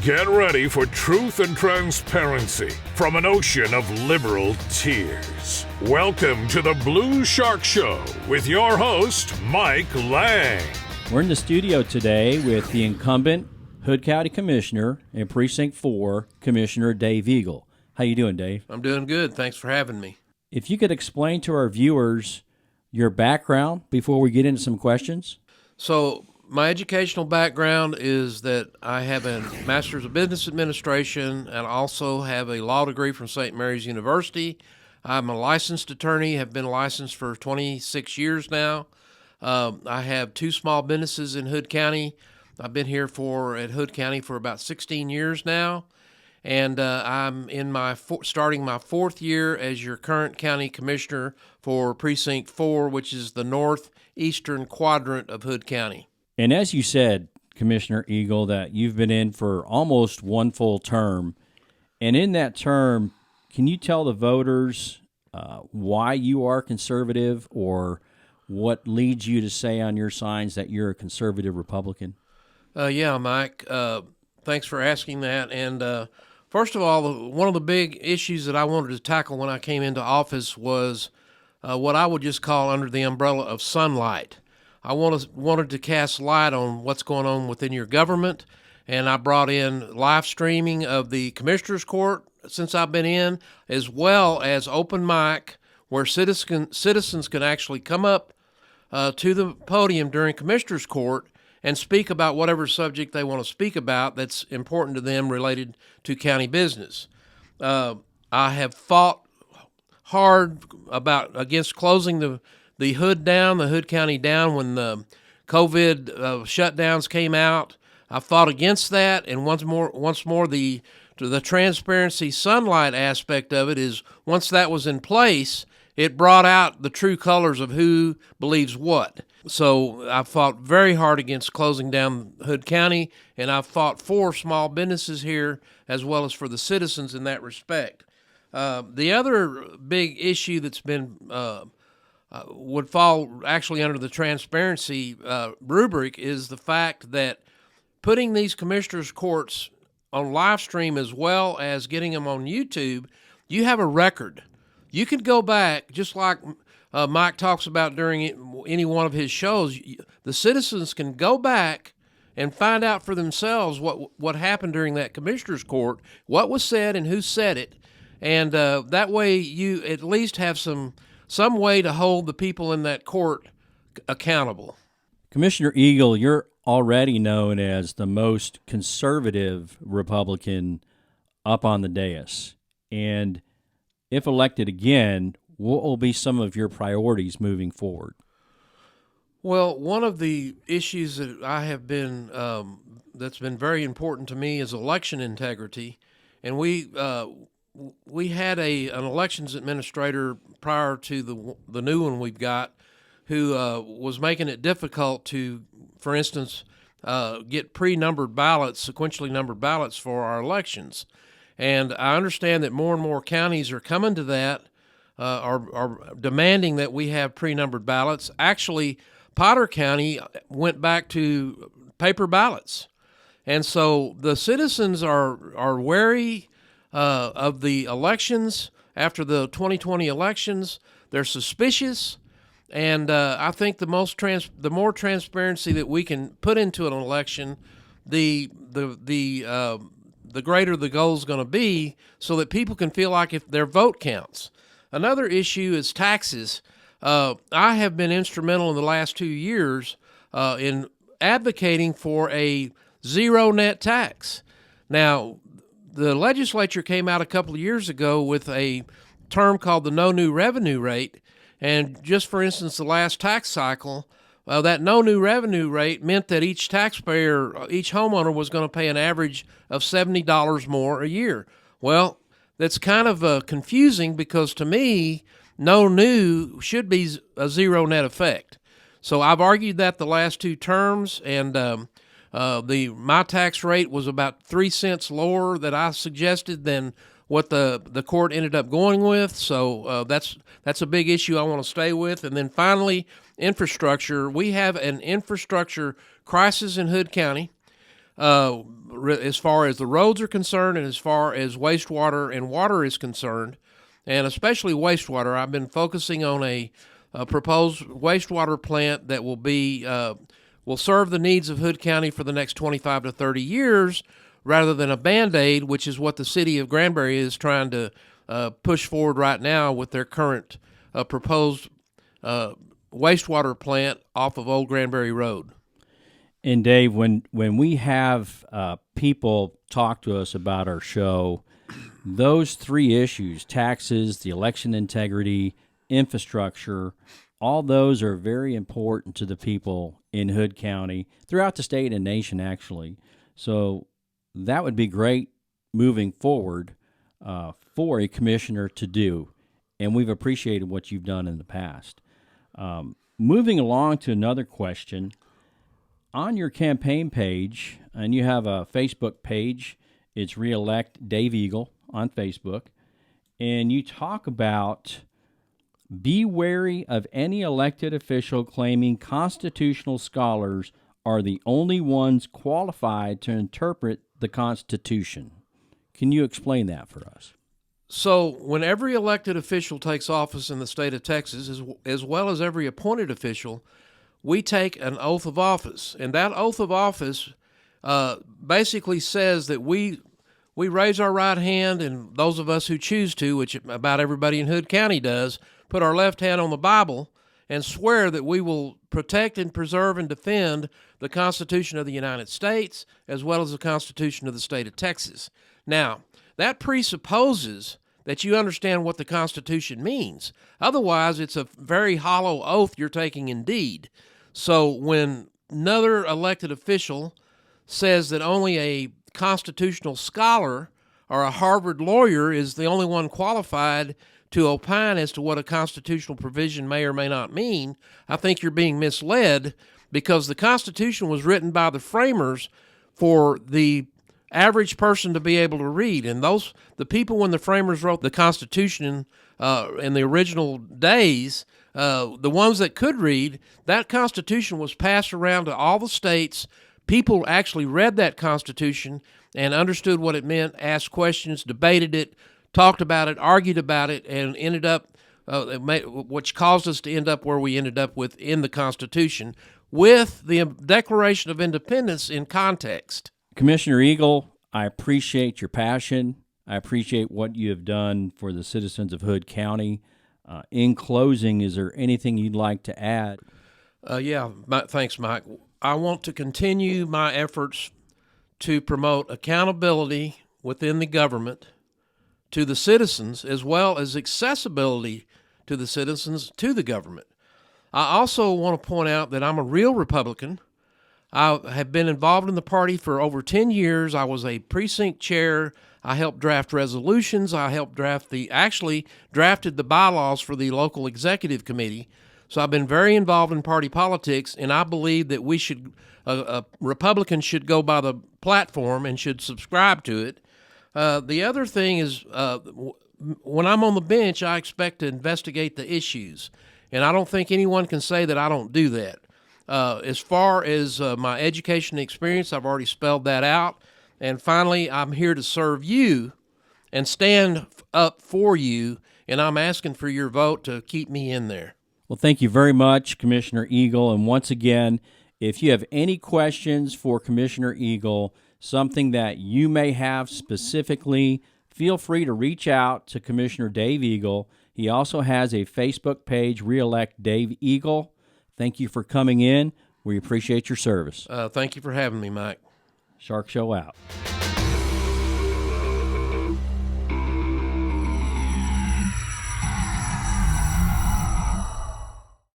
Get ready for truth and transparency from an ocean of liberal tears. Welcome to the Blue Shark Show with your host, Mike Lang. We're in the studio today with the incumbent Hood County Commissioner in Precinct 4, Commissioner Dave Eagle. How you doing, Dave? I'm doing good. Thanks for having me. If you could explain to our viewers your background before we get into some questions. So, my educational background is that I have a Master's of Business Administration and also have a law degree from St. Mary's University. I'm a licensed attorney, have been licensed for 26 years now. I have two small businesses in Hood County. I've been here at Hood County for about 16 years now. And I'm in starting my fourth year as your current county commissioner for Precinct 4, which is the northeastern quadrant of Hood County. And as you said, Commissioner Eagle, that you've been in for almost one full term. And in that term, can you tell the voters why you are conservative or what leads you to say on your signs that you're a conservative Republican? Yeah, Mike. Thanks for asking that. And first of all, one of the big issues that I wanted to tackle when I came into office was what I would just call under the umbrella of sunlight. I wanted to cast light on what's going on within your government, and I brought in live streaming of the Commissioner's Court since I've been in, as well as open mic where citizens can actually come up to the podium during Commissioner's Court and speak about whatever subject they want to speak about that's important to them related to county business. I have fought hard against closing the Hood County down when the COVID shutdowns came out. I fought against that, and once more the transparency sunlight aspect of it is once that was in place, it brought out the true colors of who believes what. So I fought very hard against closing down Hood County, and I've fought for small businesses here as well as for the citizens in that respect. The other big issue that's been would fall actually under the transparency rubric is the fact that putting these commissioners' courts on live stream as well as getting them on YouTube, you have a record. You can go back, just like Mike talks about during any one of his shows, the citizens can go back and find out for themselves what happened during that commissioner's court, what was said and who said it, and that way you at least have some way to hold the people in that court accountable. Commissioner Eagle, you're already known as the most conservative Republican up on the dais. And if elected again, what will be some of your priorities moving forward? Well, one of the issues that I have been that's been very important to me is election integrity. And we had an elections administrator prior to the new one we've got who was making it difficult to, for instance, get pre-numbered ballots, sequentially numbered ballots for our elections. And I understand that more and more counties are coming to that, are demanding that we have pre-numbered ballots. Actually, Potter County went back to paper ballots. And so the citizens are wary of the elections after the 2020 elections. They're suspicious, and I think the more transparency that we can put into an election, the greater the goal is going to be, so that people can feel like if their vote counts. Another issue is taxes. I have been instrumental in the last 2 years in advocating for a zero net tax. Now, the legislature came out a couple of years ago with a term called the no new revenue rate, and just for instance, the last tax cycle, that no new revenue rate meant that each taxpayer, each homeowner was going to pay an average of $70 more a year. Well, that's kind of confusing because to me, no new should be a zero net effect. So I've argued that the last two terms, and my tax rate was about 3 cents lower that I suggested than what the court ended up going with. So that's a big issue I want to stay with. And then finally, infrastructure. We have an infrastructure crisis in Hood County. as far as the roads are concerned and as far as wastewater and water is concerned, and especially wastewater. I've been focusing on a proposed wastewater plant that will serve the needs of Hood County for the next 25 to 30 years, rather than a Band-Aid, which is what the city of Granbury is trying to push forward right now with their current proposed wastewater plant off of Old Granbury Road. And Dave, when we have people talk to us about our show, those three issues, taxes, the election integrity, infrastructure, all those are very important to the people in Hood County, throughout the state and nation, actually. So that would be great moving forward for a commissioner to do, and we've appreciated what you've done in the past. Moving along to another question, on your campaign page, and you have a Facebook page, it's Reelect Dave Eagle on Facebook, and you talk about be wary of any elected official claiming constitutional scholars are the only ones qualified to interpret the Constitution. Can you explain that for us? So when every elected official takes office in the state of Texas, as well as every appointed official, we take an oath of office. And that oath of office basically says that we raise our right hand, and those of us who choose to, which about everybody in Hood County does, put our left hand on the Bible and swear that we will protect and preserve and defend the Constitution of the United States as well as the Constitution of the state of Texas. Now, that presupposes that you understand what the Constitution means. Otherwise, it's a very hollow oath you're taking indeed. So when another elected official says that only a constitutional scholar or a Harvard lawyer is the only one qualified to opine as to what a constitutional provision may or may not mean, I think you're being misled, because the Constitution was written by the framers for the average person to be able to read. And the people, when the framers wrote the Constitution in the original days, the ones that could read, that Constitution was passed around to all the states. People actually read that Constitution and understood what it meant, asked questions, debated it, talked about it, argued about it, and ended up, which caused us to end up where we ended up with in the Constitution, with the Declaration of Independence in context. Commissioner Eagle, I appreciate your passion. I appreciate what you have done for the citizens of Hood County. In closing, is there anything you'd like to add? Thanks, Mike. I want to continue my efforts to promote accountability within the government to the citizens, as well as accessibility to the citizens to the government. I also want to point out that I'm a real Republican. I have been involved in the party for over 10 years. I was a precinct chair. I helped draft resolutions. I helped drafted the bylaws for the local executive committee. So I've been very involved in party politics, and I believe that Republicans should go by the platform and should subscribe to it. The other thing is, when I'm on the bench, I expect to investigate the issues, and I don't think anyone can say that I don't do that. As far as my education experience, I've already spelled that out. And finally, I'm here to serve you and stand up for you, and I'm asking for your vote to keep me in there. Well, thank you very much, Commissioner Eagle. And once again, if you have any questions for Commissioner Eagle, something that you may have specifically, feel free to reach out to Commissioner Dave Eagle. He also has a Facebook page, Reelect Dave Eagle. Thank you for coming in. We appreciate your service. Thank you for having me, Mike. Shark Show out.